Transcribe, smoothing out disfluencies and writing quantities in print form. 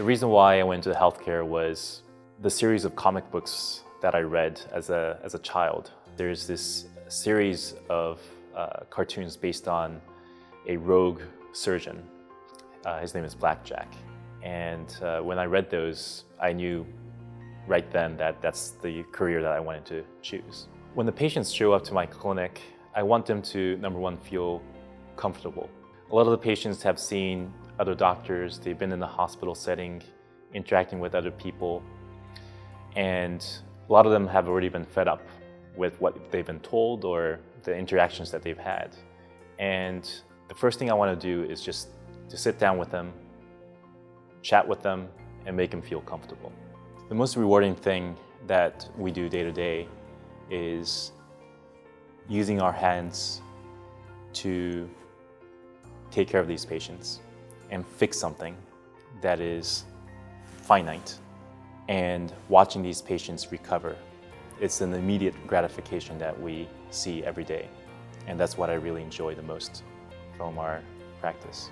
The reason why I went into healthcare was the series of comic books that I read as a child. There's this series of cartoons based on a rogue surgeon. His name is Blackjack. And when I read those, I knew right then that that's the career that I wanted to choose. When the patients show up to my clinic, I want them to, number one, feel comfortable. A lot of the patients have seen other doctors, they've been in the hospital setting, interacting with other people, and a lot of them have already been fed up with what they've been told or the interactions that they've had. And the first thing I want to do is just to sit down with them, chat with them, and make them feel comfortable. The most rewarding thing that we do day to day is using our hands to take care of these patients and fix something that is finite, and watching these patients recover. It's an immediate gratification that we see every day, and that's what I really enjoy the most from our practice.